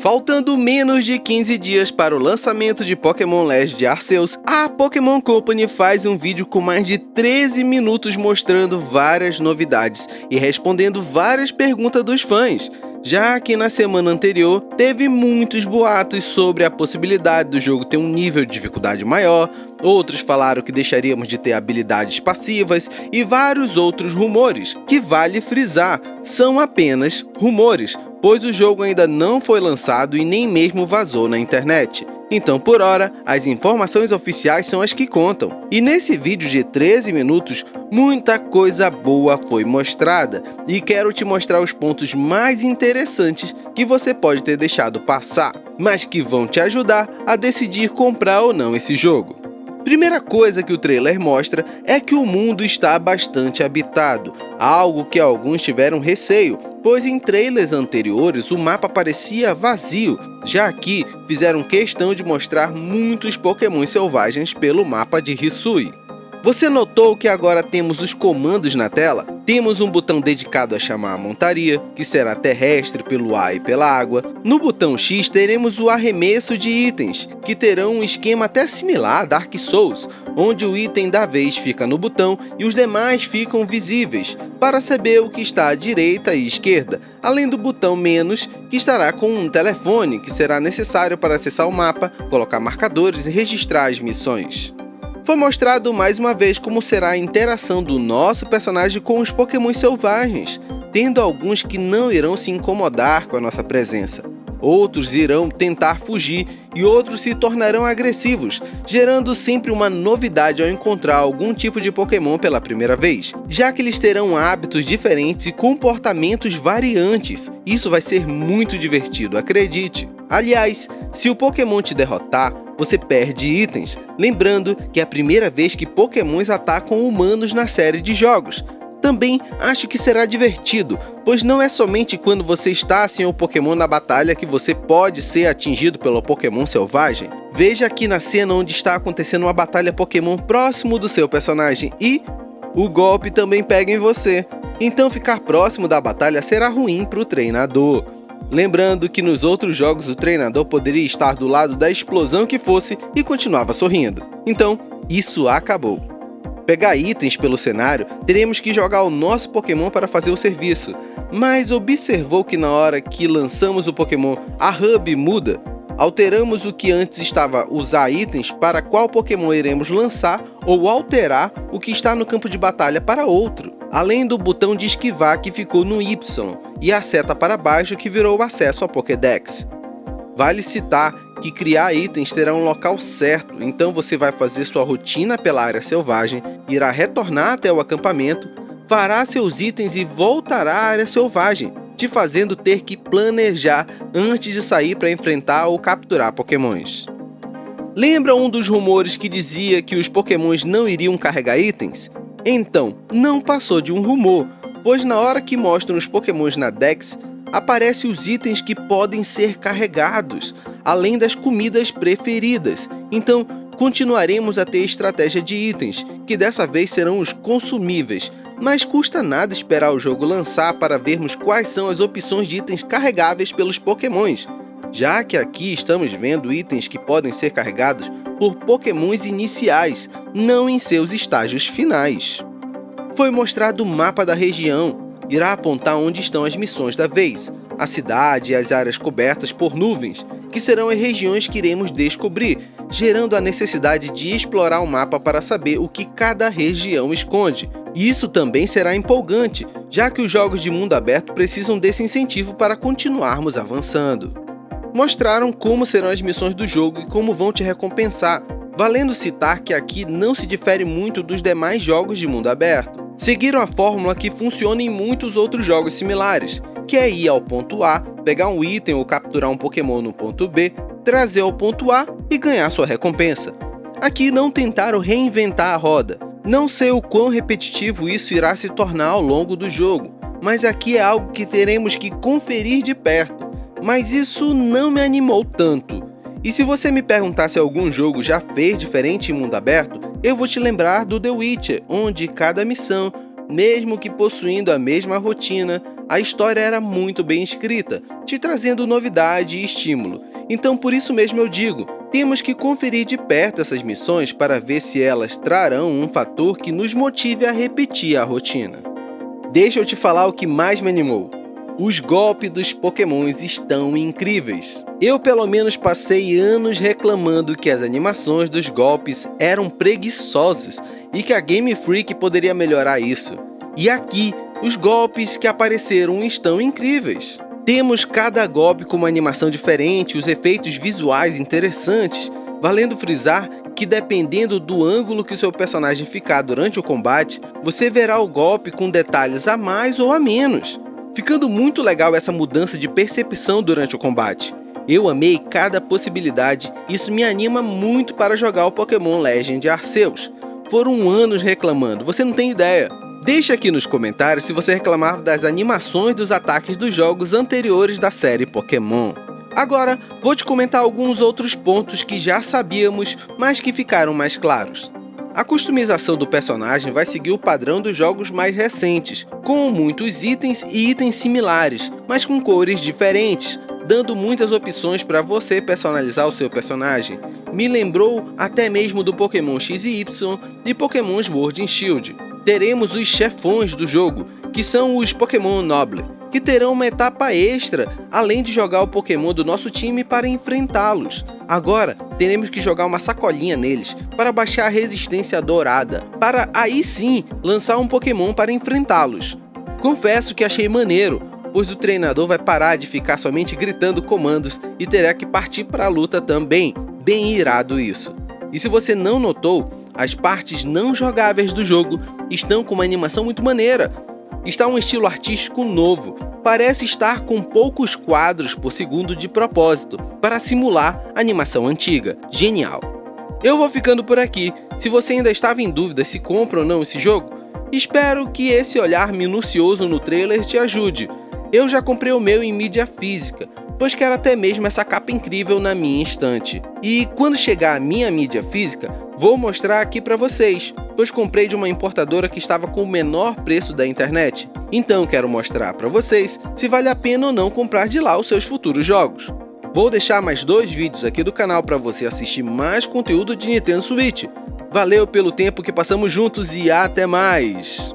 Faltando menos de 15 dias para o lançamento de Pokémon Legend Arceus, a Pokémon Company faz um vídeo com mais de 13 minutos mostrando várias novidades e respondendo várias perguntas dos fãs, já que na semana anterior teve muitos boatos sobre a possibilidade do jogo ter um nível de dificuldade maior, outros falaram que deixaríamos de ter habilidades passivas e vários outros rumores, que vale frisar, são apenas rumores, pois o jogo ainda não foi lançado e nem mesmo vazou na internet. Então, por hora, as informações oficiais são as que contam. E nesse vídeo de 13 minutos, muita coisa boa foi mostrada. E quero te mostrar os pontos mais interessantes que você pode ter deixado passar, mas que vão te ajudar a decidir comprar ou não esse jogo. Primeira coisa que o trailer mostra é que o mundo está bastante habitado, algo que alguns tiveram receio, pois em trailers anteriores o mapa parecia vazio, já aqui fizeram questão de mostrar muitos Pokémon selvagens pelo mapa de Hisui. Você notou que agora temos os comandos na tela? Temos um botão dedicado a chamar a montaria, que será terrestre pelo ar e pela água. No botão X teremos o arremesso de itens, que terão um esquema até similar a Dark Souls, onde o item da vez fica no botão e os demais ficam visíveis, para saber o que está à direita e esquerda, além do botão menos, que estará com um telefone, que será necessário para acessar o mapa, colocar marcadores e registrar as missões. Foi mostrado mais uma vez como será a interação do nosso personagem com os Pokémon selvagens, tendo alguns que não irão se incomodar com a nossa presença. Outros irão tentar fugir e outros se tornarão agressivos, gerando sempre uma novidade ao encontrar algum tipo de Pokémon pela primeira vez, já que eles terão hábitos diferentes e comportamentos variantes. Isso vai ser muito divertido, acredite. Aliás, se o Pokémon te derrotar, você perde itens, lembrando que é a primeira vez que Pokémons atacam humanos na série de jogos. Também acho que será divertido, pois não é somente quando você está sem o Pokémon na batalha que você pode ser atingido pelo Pokémon selvagem. Veja aqui na cena onde está acontecendo uma batalha Pokémon próximo do seu personagem e o golpe também pega em você. Então ficar próximo da batalha será ruim para o treinador. Lembrando que nos outros jogos o treinador poderia estar do lado da explosão que fosse e continuava sorrindo. Então, isso acabou. Pegar itens pelo cenário, teremos que jogar o nosso Pokémon para fazer o serviço. Mas observou que na hora que lançamos o Pokémon, a hub muda? Alteramos o que antes estava usar itens para qual Pokémon iremos lançar ou alterar o que está no campo de batalha para outro. Além do botão de esquivar que ficou no Y e a seta para baixo que virou o acesso ao Pokédex. Vale citar que criar itens terá um local certo, então você vai fazer sua rotina pela área selvagem, irá retornar até o acampamento, fará seus itens e voltará à área selvagem, te fazendo ter que planejar antes de sair para enfrentar ou capturar Pokémons. Lembra um dos rumores que dizia que os Pokémons não iriam carregar itens? Então, não passou de um rumor, pois na hora que mostram os Pokémons na Dex, aparecem os itens que podem ser carregados, além das comidas preferidas. Então, continuaremos a ter estratégia de itens, que dessa vez serão os consumíveis, mas custa nada esperar o jogo lançar para vermos quais são as opções de itens carregáveis pelos Pokémons, já que aqui estamos vendo itens que podem ser carregados por Pokémons iniciais, não em seus estágios finais. Foi mostrado o mapa da região, irá apontar onde estão as missões da vez, a cidade e as áreas cobertas por nuvens, que serão as regiões que iremos descobrir, gerando a necessidade de explorar o mapa para saber o que cada região esconde. E isso também será empolgante, já que os jogos de mundo aberto precisam desse incentivo para continuarmos avançando. Mostraram como serão as missões do jogo e como vão te recompensar, valendo citar que aqui não se difere muito dos demais jogos de mundo aberto. Seguiram a fórmula que funciona em muitos outros jogos similares, que é ir ao ponto A, pegar um item ou capturar um Pokémon no ponto B, trazer ao ponto A e ganhar sua recompensa. Aqui não tentaram reinventar a roda. Não sei o quão repetitivo isso irá se tornar ao longo do jogo, mas aqui é algo que teremos que conferir de perto. Mas isso não me animou tanto. E se você me perguntar se algum jogo já fez diferente em mundo aberto, eu vou te lembrar do The Witcher, onde cada missão, mesmo que possuindo a mesma rotina, a história era muito bem escrita, te trazendo novidade e estímulo. Então por isso mesmo eu digo, temos que conferir de perto essas missões para ver se elas trarão um fator que nos motive a repetir a rotina. Deixa eu te falar o que mais me animou. Os golpes dos Pokémons estão incríveis. Eu pelo menos passei anos reclamando que as animações dos golpes eram preguiçosos e que a Game Freak poderia melhorar isso. E aqui, os golpes que apareceram estão incríveis. Temos cada golpe com uma animação diferente, os efeitos visuais interessantes, valendo frisar que dependendo do ângulo que o seu personagem ficar durante o combate, você verá o golpe com detalhes a mais ou a menos. Ficando muito legal essa mudança de percepção durante o combate. Eu amei cada possibilidade, isso me anima muito para jogar o Pokémon Legend Arceus. Foram anos reclamando, você não tem ideia. Deixa aqui nos comentários se você reclamava das animações dos ataques dos jogos anteriores da série Pokémon. Agora, vou te comentar alguns outros pontos que já sabíamos, mas que ficaram mais claros. A customização do personagem vai seguir o padrão dos jogos mais recentes, com muitos itens e itens similares, mas com cores diferentes, dando muitas opções para você personalizar o seu personagem. Me lembrou até mesmo do Pokémon XY e Pokémon Sword and Shield. Teremos os chefões do jogo, que são os Pokémon Noble, que terão uma etapa extra, além de jogar o Pokémon do nosso time para enfrentá-los. Agora, teremos que jogar uma sacolinha neles para baixar a resistência dourada, para aí sim lançar um Pokémon para enfrentá-los. Confesso que achei maneiro, pois o treinador vai parar de ficar somente gritando comandos e terá que partir para a luta também, bem irado isso. E se você não notou, as partes não jogáveis do jogo estão com uma animação muito maneira. Está um estilo artístico novo, parece estar com poucos quadros por segundo de propósito, para simular a animação antiga. Genial! Eu vou ficando por aqui. Se você ainda estava em dúvida se compra ou não esse jogo, espero que esse olhar minucioso no trailer te ajude. Eu já comprei o meu em mídia física, pois quero até mesmo essa capa incrível na minha estante. E quando chegar a minha mídia física, vou mostrar aqui para vocês, pois comprei de uma importadora que estava com o menor preço da internet. Então quero mostrar para vocês se vale a pena ou não comprar de lá os seus futuros jogos. Vou deixar mais 2 vídeos aqui do canal para você assistir mais conteúdo de Nintendo Switch. Valeu pelo tempo que passamos juntos e até mais!